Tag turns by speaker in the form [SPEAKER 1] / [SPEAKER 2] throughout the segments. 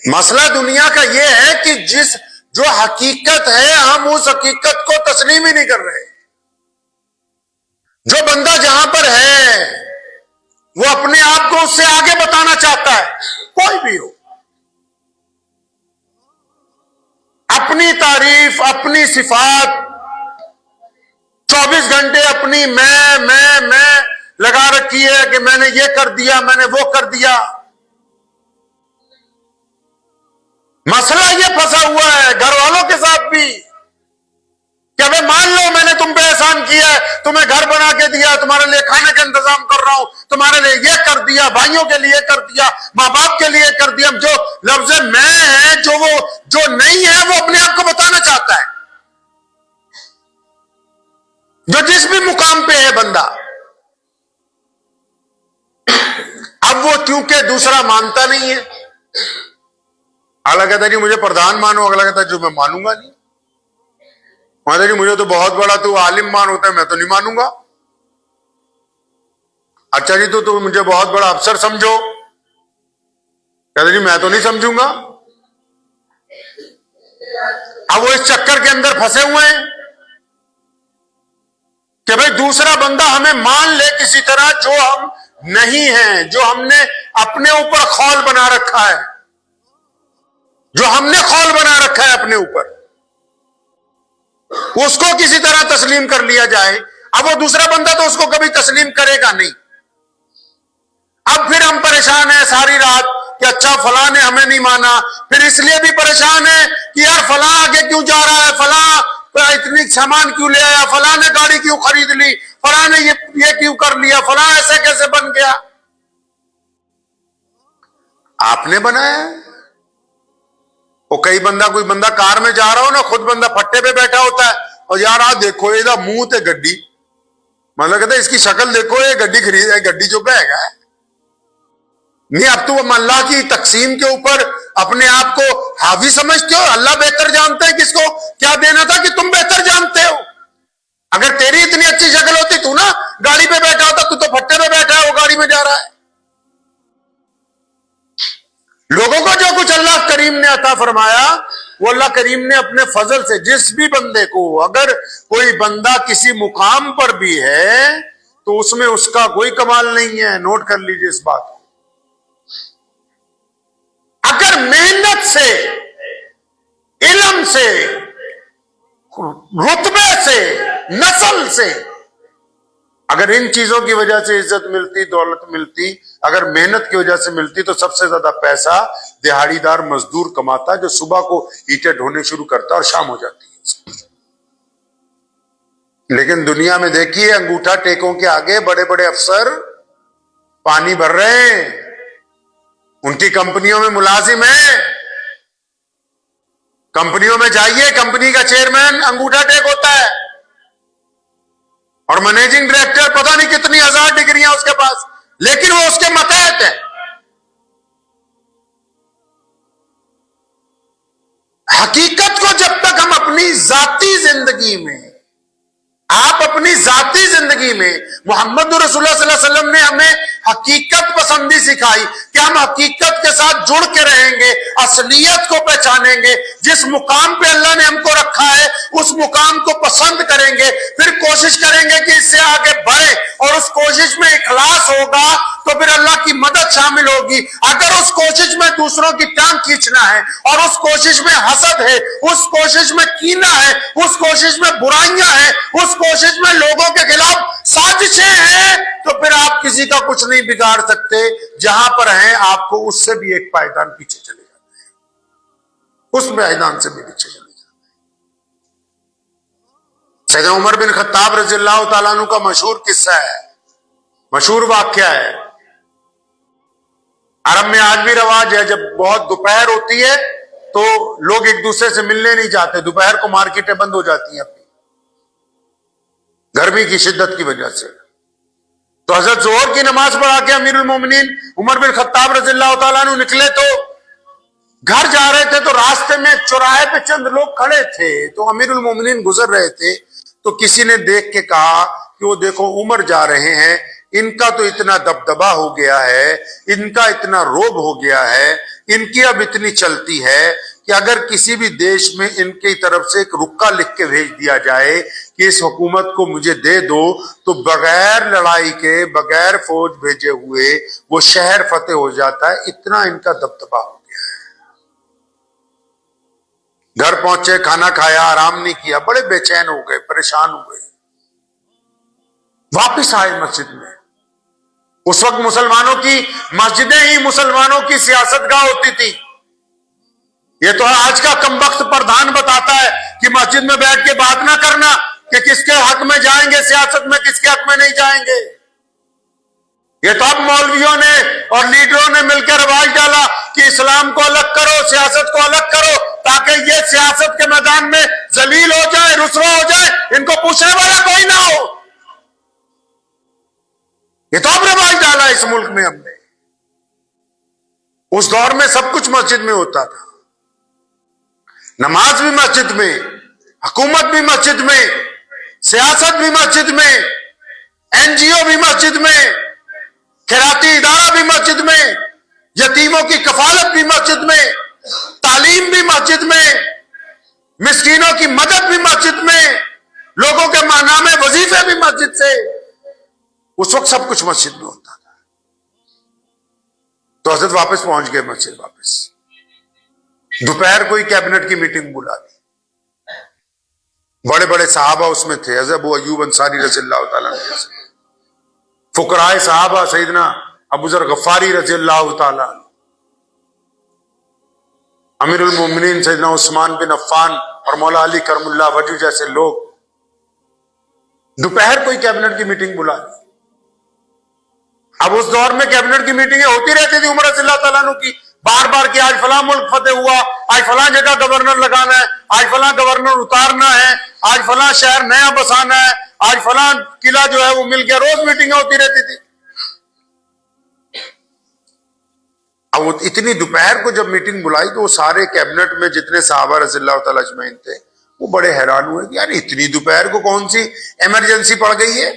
[SPEAKER 1] मसला दुनिया का यह है कि जो हकीकत है हम उस हकीकत को तस्लीम ही नहीं कर रहे। जो बंदा जहां पर है वो अपने आप को उससे आगे बताना चाहता है, कोई भी हो, अपनी तारीफ, अपनी सिफात 24 घंटे अपनी मैं लगा रखी है कि मैंने ये कर दिया, मैंने वो कर दिया। मसला ये फंसा हुआ है घर वालों के साथ भी कि अबे मान लो मैंने तुम पे एहसान किया है, तुम्हें घर बना के दिया, तुम्हारे लिए खाने का इंतजाम कर रहा हूं, तुम्हारे लिए ये कर दिया, भाइयों के लिए कर दिया, मां बाप के लिए कर दिया। जो लफ्ज मैं है, जो नहीं है, वो अपने आप को बताना चाहता है, जो जिस भी मुकाम पे है बंदा। अब वो क्योंकि दूसरा मानता नहीं है, अगला कहता है जी मुझे प्रधान मानो, अगला कहता है जो मैं मानूंगा नहीं। कहता जी मुझे तो बहुत बड़ा तू आलिम मान, होता है मैं तो नहीं मानूंगा। अच्छा जी तो मुझे बहुत बड़ा अफसर समझो, कहते जी मैं तो नहीं समझूंगा। अब वो इस चक्कर के अंदर फंसे हुए हैं कि भाई दूसरा बंदा हमें मान ले किसी तरह, जो हम नहीं हैं, जो हमने अपने ऊपर खौल बना रखा है, जो हमने खौल बना रखा है अपने ऊपर, उसको किसी तरह तस्लीम कर लिया जाए। अब वो दूसरा बंदा तो उसको कभी तस्लीम करेगा नहीं। अब फिर हम परेशान हैं सारी रात कि अच्छा फला ने हमें नहीं माना, फिर इसलिए भी परेशान है कि यार फला आगे क्यों जा रहा है, फला इतनी सामान क्यों ले आया, फला ने गाड़ी क्यों खरीद ली, फला ने ये क्यों कर लिया, फला ऐसे कैसे बन गया। आपने बनाया। वो कोई बंदा कार में जा रहा हो ना, खुद बंदा फट्टे पे बैठा होता है और यार आ देखो ਇਹਦਾ मुंह ते गड्डी, मतलब कहते इसकी शक्ल देखो, ये गड्डी खरीद है, गड्डी जो बैग है नहीं। अब तो अल्लाह की तकसीम के ऊपर अपने आप को हावी समझते हो। अल्लाह बेहतर जानते हैं किसको क्या देना था, कि तुम बेहतर जानते हो। अगर तेरी इतनी अच्छी शक्ल होती, तू ना गाड़ी पे बैठा होता, तू तो फट्टे पे बैठा है, वो गाड़ी में जा रहा है। लोगों को जो कुछ अल्लाह करीम ने अता फरमाया, वो अल्लाह करीम ने अपने फजल से जिस भी बंदे को, अगर कोई बंदा किसी मुकाम पर भी है तो उसमें उसका कोई कमाल नहीं है। नोट कर लीजिए इस बात को। अगर मेहनत से, इल्म से, रुतबे से, नस्ल से, अगर इन चीजों की वजह से इज्जत मिलती, दौलत मिलती, अगर मेहनत की वजह से मिलती, तो सबसे ज्यादा पैसा दिहाड़ीदार मजदूर कमाता है, जो सुबह को ईंटें ढोने शुरू करता है और शाम हो जाती है। लेकिन दुनिया में देखिए, अंगूठा टेकों के आगे बड़े बड़े अफसर पानी भर रहे हैं, उनकी कंपनियों में मुलाजिम है। कंपनियों में जाइए, कंपनी का चेयरमैन अंगूठा टेक होता है और मैनेजिंग डायरेक्टर पता नहीं कितनी 1000 डिग्रियां उसके पास, लेकिन वो उसके मतहत है। हकीकत को जब तक हम अपनी जाती जिंदगी में, आप अपनी जाती जिंदगी में, मोहम्मद रसूलुल्लाह सल्लल्लाहु अलैहि वसल्लम ने हमें हकीकत पसंदी सिखाई कि हम हकीकत के साथ जुड़ के रहेंगे, असलियत को पहचानेंगे, जिस मुकाम पे अल्लाह ने हमको रखा है उस मुकाम को पसंद करेंगे, फिर कोशिश करेंगे कि इससे आगे बढ़े, और उस कोशिश में इखलास होगा तो फिर अल्लाह की मदद शामिल होगी। अगर उस कोशिश में दूसरों की टांग खींचना है, और उस कोशिश में हसद है, उस कोशिश में कीना है, उस कोशिश में बुराइयां हैं, उस कोशिश में लोगों के खिलाफ साजिशें हैं, तो फिर आप किसी का कुछ नहीं बिगाड़ सकते। जहां पर हैं आपको उससे भी एक पायदान पीछे चले जाते हैं, उस पायदान से भी पीछे चले जाते हैं। सैयदना उमर बिन खत्ताब रज़ियल्लाहु ताला अन्हु का मशहूर किस्सा है, मशहूर वाकया है। अरब में आज भी रवाज है, जब बहुत दोपहर होती है तो लोग एक दूसरे से मिलने नहीं जाते। दोपहर को मार्केटें बंद हो जाती हैं अपनी गर्मी की शिद्दत की वजह से। तो हजरत जोहर की नमाज पढ़ा के अमीरुल मोमिनीन उमर बिन खत्ताब रज़ियल्लाहु ताला अन्हु निकले, तो घर जा रहे थे, तो रास्ते में चौराहे पे चंद लोग खड़े थे, तो अमीरुल मोमिनीन गुजर रहे थे, तो किसी ने देख के कहा कि वो देखो उमर जा रहे हैं, इनका तो इतना दबदबा हो गया है, इनका इतना रोब हो गया है इनकी अब इतनी चलती है कि अगर किसी भी देश में इनकी तरफ से एक रुक्का लिख के भेज दिया जाए कि इस हुकूमत को मुझे दे दो, तो बगैर लड़ाई के, बगैर फौज भेजे हुए वो शहर फतेह हो जाता है। इतना इनका दबदबा हो गया है। घर पहुंचे, खाना खाया, आराम नहीं किया, बड़े बेचैन हो गए, परेशान हो गए, वापिस आए मस्जिद में। उस वक्त मुसलमानों की मस्जिदें ही मुसलमानों की सियासतगाह होती थी। ये तो आज का कमबख्त प्रधान बताता है कि मस्जिद में बैठ के बात ना करना कि किसके हक में जाएंगे सियासत में, किसके हक में नहीं जाएंगे। ये तो अब मौलवियों ने और लीडरों ने मिलकर रवाज डाला कि इस्लाम को अलग करो, सियासत को अलग करो, ताकि ये सियासत के मैदान में जलील हो जाए, रुसवा हो जाए, इनको पूछने वाला कोई ना हो। ये तो अब रवाज डाला इस मुल्क में हमने। उस दौर में सब कुछ मस्जिद में होता था, नमाज भी मस्जिद में, हुकूमत भी मस्जिद में, सियासत भी मस्जिद में, एनजीओ भी मस्जिद में, खैराती इदारा भी मस्जिद में, यतीमों की कफालत भी मस्जिद में, तालीम भी मस्जिद में, मिस्कीनों की मदद भी मस्जिद में, लोगों के नामे वजीफे भी मस्जिद से। उस वक्त सब कुछ मस्जिद में होता था। तो हजरत वापस पहुंच गए मस्जिद वापस। दोपहर को ही कैबिनेट की मीटिंग बुला दी। बड़े बड़े साहबा उसमें थे, हजरत अबू अय्यूब अंसारी रज़ियल्लाहु ताला अन्हु, फुकराए साहबा सैयदना अबू ज़र गफ्फारी रज़ियल्लाहु ताला, अमीरुल मोमिनीन सैयदना उस्मान बिन अफ़्फ़ान और मौला अली करमुल्लाह वजह जैसे लोग दोपहर को ही कैबिनेट की मीटिंग बुला दी। अब उस दौर में कैबिनेट की मीटिंगें होती रहती थी उमर रज़ियल्लाहु ताला अन्हु की, बार बार कि आज फलां मुल्क फतेह हुआ, आज फलां जगह गवर्नर लगाना है, आज फलां गवर्नर उतारना है, आज फलां शहर नया बसाना है, आज फलां किला जो है वो मिल गया। रोज मीटिंगें होती रहती थी। अब इतनी दोपहर को जब मीटिंग बुलाई तो वो सारे कैबिनेट में जितने साहबा रज़ियल्लाहु ताला अजमईन थे वो बड़े हैरान हुए कि यार इतनी दोपहर को कौन सी इमरजेंसी पड़ गई है।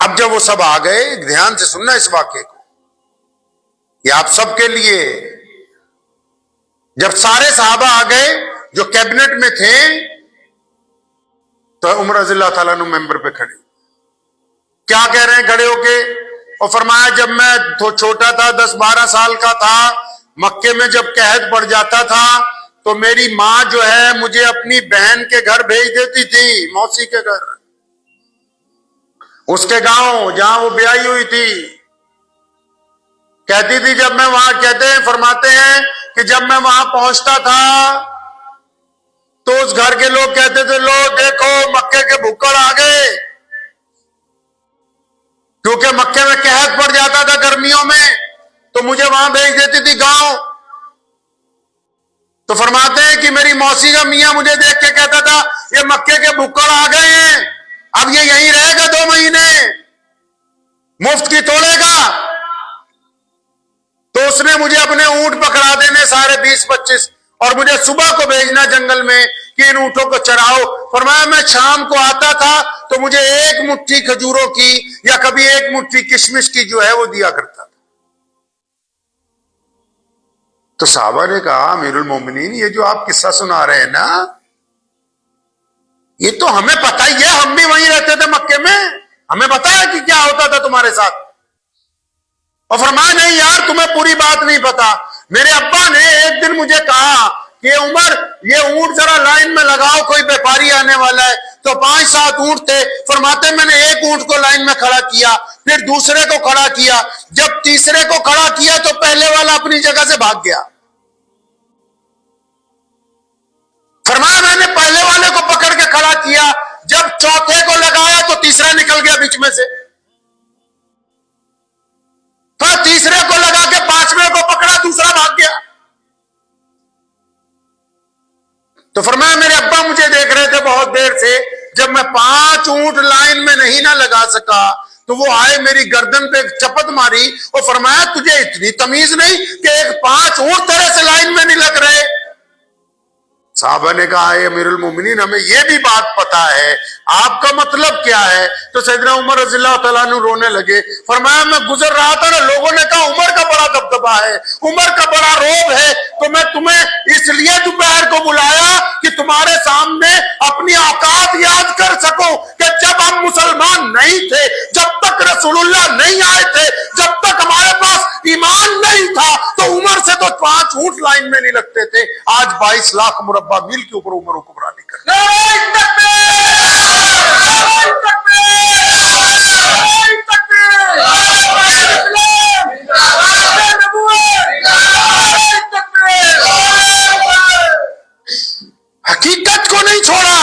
[SPEAKER 1] अब जब वो सब आ गए, ध्यान से सुनना इस वाक्य को, ये आप सबके लिए। जब सारे साहबा आ गए जो कैबिनेट में थे तो उमर रज़ियल्लाहु ताला अन्हु मेंबर पे खड़े, क्या कह रहे हैं खड़े होके? और फरमाया जब मैं तो छोटा था, 10-12 साल का था, मक्के में जब कहत पड़ जाता था तो मेरी माँ जो है मुझे अपनी बहन के घर भेज देती थी, मौसी के घर, उसके गांव जहां वो ब्याही हुई थी। कहती थी जब मैं वहां, कहते हैं फरमाते हैं कि जब मैं वहां पहुंचता था तो उस घर के लोग कहते थे लो देखो मक्के के भुक्कड़ आ गए, क्योंकि मक्के में कहत पड़ जाता था गर्मियों में, तो मुझे वहां भेज देती थी गांव। तो फरमाते हैं कि मेरी मौसी का मियां मुझे देख के कहता था ये मक्के के भुक्कड़ आ गए हैं, अब ये यहीं रहेगा 2 महीने, मुफ्त की तोड़ेगा। तो उसने मुझे अपने ऊंट पकड़ा देने सारे 20-25 और मुझे सुबह को भेजना जंगल में कि इन ऊंटों को चराओ। फरमाया मैं शाम को आता था तो मुझे 1 मुट्ठी खजूरों की या कभी 1 मुट्ठी किशमिश की जो है वो दिया करता था। तो साहबा ने कहा अमीरुल मोमिनीन ये जो आप किस्सा सुना रहे हैं ना, ये तो हमें पता ही है, हम भी वहीं रहते थे मक्के में, हमें पता है कि क्या होता था तुम्हारे साथ। और फरमाया नहीं यार तुम्हें पूरी बात नहीं पता। मेरे अब्बा ने एक दिन मुझे कहा कि उमर ये ऊंट जरा लाइन में लगाओ, कोई व्यापारी आने वाला है। तो 5-7 ऊंट थे। फरमाते मैंने एक ऊंट को लाइन में खड़ा किया, फिर दूसरे को खड़ा किया, जब तीसरे को खड़ा किया तो पहले वाला अपनी जगह से भाग गया। फरमाया मैंने पहले वाले को पकड़ के खड़ा किया, जब चौथे को लगाया तो तीसरा निकल गया बीच में से, फिर तीसरे को लगा के 5वें को पकड़ा, दूसरा भाग गया। तो फरमाया मेरे अब्बा मुझे देख रहे थे बहुत देर से, जब मैं 5 ऊंट लाइन में नहीं ना लगा सका तो वो आए मेरी गर्दन पे चपत मारी और फरमाया तुझे इतनी तमीज नहीं कि 5 ऊंट तेरे से लाइन में नहीं लग रहे। साहबा ने कहा है अमीरुल मोमिनीन हमें यह भी बात पता है, आपका मतलब क्या है? तो सैयदना उमर रज़ियल्लाहु तआला अन्हु रोने लगे। फरमाया मैं गुजर रहा था ना, लोगों ने कहा उमर का बड़ा दबदबा है, उमर का बड़ा रोब है, तो मैं तुम्हें इसलिए दोपहर को बुलाया कि तुम्हारे सामने अपनी औकात याद कर सको कि जब हम मुसलमान नहीं थे, जब तक रसूलुल्लाह नहीं आए थे, जब तक हमारे पास ईमान नहीं था, तो उमर से तो 5 ऊंट लाइन में नहीं लगते थे। आज 22 लाख मुरब्बा मील के ऊपर उमर हुक्मरानी कर। हकीकत को नहीं छोड़ा।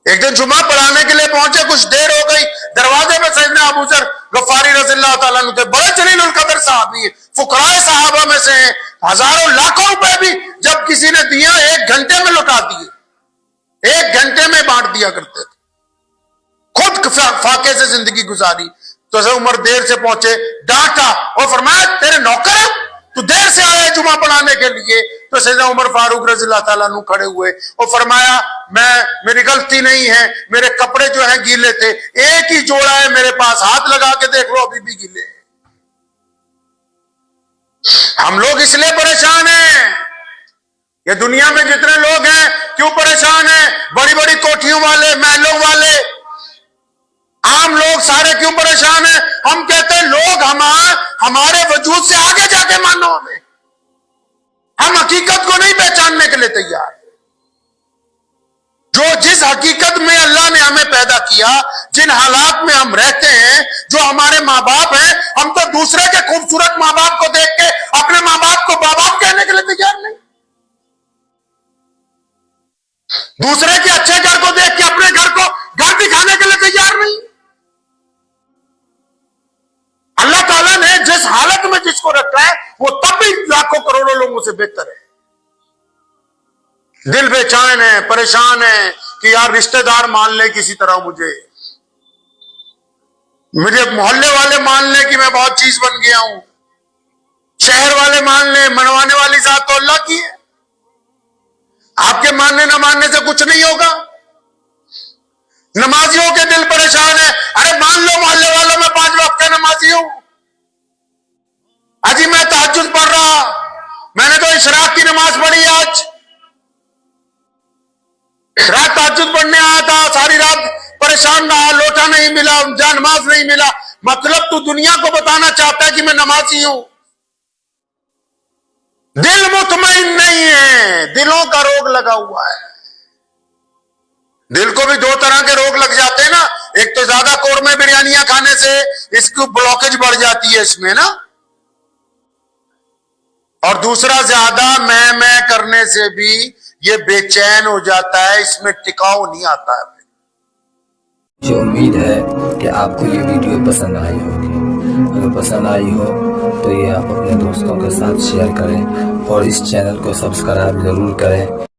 [SPEAKER 1] एक दिन जुमा पढ़ाने के लिए पहुंचे, कुछ देर हो गई, दरवाजे में सैयदना अबू ज़र गफ्फारी रज़ियल्लाहु तआला अन्हु थे, बड़े जलीलुल कदर साहबी है, फुकराए साहबा में से हैं, हजारों लाखों रुपए भी जब किसी ने दिया 1 घंटे में लौटा दिए, 1 घंटे में बांट दिया करते थे, खुद फाके से जिंदगी गुजारी। तो उमर देर से पहुंचे, डांटा और फरमाया तेरे नौकर है, तू देर से आया जुमा पढ़ाने के लिए? तो सैयदना उमर फारूक रज़ियल्लाहु तआला अन्हु खड़े हुए और फरमाया मेरी गलती नहीं है, मेरे कपड़े जो हैं गीले थे, एक ही जोड़ा है मेरे पास, हाथ लगा के देख लो अभी भी गीले हैं। हम लोग इसलिए परेशान हैं, ये दुनिया में जितने लोग हैं क्यों परेशान हैं? बड़ी बड़ी कोठियों वाले, महलों वाले, आम लोग सारे क्यों परेशान हैं? हम कहते हैं लोग हमारे वजूद से आगे जाके मानो हमें, हम हकीकत को नहीं पहचानने के लिए तैयार। जो जिस हकीकत में अल्लाह ने हमें पैदा किया, जिन हालात में हम रहते हैं, जो हमारे माँ बाप हैं, हम तो दूसरे के खूबसूरत माँ बाप को देख के अपने माँ बाप को बाप बाप कहने के लिए तैयार नहीं, दूसरे के अच्छे घर को देख के अपने घर को घर दिखाने के लिए तैयार नहीं। अल्लाह ताला ने जिस हालत में जिसको रखा है वो तब भी लाखों करोड़ों लोगों से बेहतर है। दिल बेचैन है, परेशान है कि यार रिश्तेदार मान ले किसी तरह, मुझे मोहल्ले वाले मान ले कि मैं बहुत चीज बन गया हूं, शहर वाले मान ले, मनवाने वाली जात तो अल्लाह की है, आपके मानने न मानने से कुछ नहीं होगा। नमाजियों के दिल परेशान है, अरे मान लो मोहल्ले वालों में 5 वक्त का नमाजी हूं, अजी मैं तहज्जुद पढ़ रहा, मैंने तो इशराक की नमाज पढ़ी, आज रात तहज्जुद पढ़ने आया था, सारी रात परेशान रहा, लोटा नहीं मिला, नमाज नहीं मिला। मतलब तू दुनिया को बताना चाहता है कि मैं नमाजी हूं। दिल मुतमईन नहीं है, दिलों का रोग लगा हुआ है। दिल को भी 2 तरह के रोग लग जाते हैं ना, एक तो ज्यादा कौरमे बिरयानियां खाने से इसकी ब्लॉकेज बढ़ जाती है इसमें ना, और दूसरा ज्यादा मैं करने से भी ये बेचैन हो जाता है, इसमें टिकाव नहीं आता है।
[SPEAKER 2] मुझे उम्मीद है कि आपको ये वीडियो पसंद आई होगी। अगर पसंद आई हो तो ये आप अपने दोस्तों के साथ शेयर करें और इस चैनल को सब्सक्राइब जरूर करें।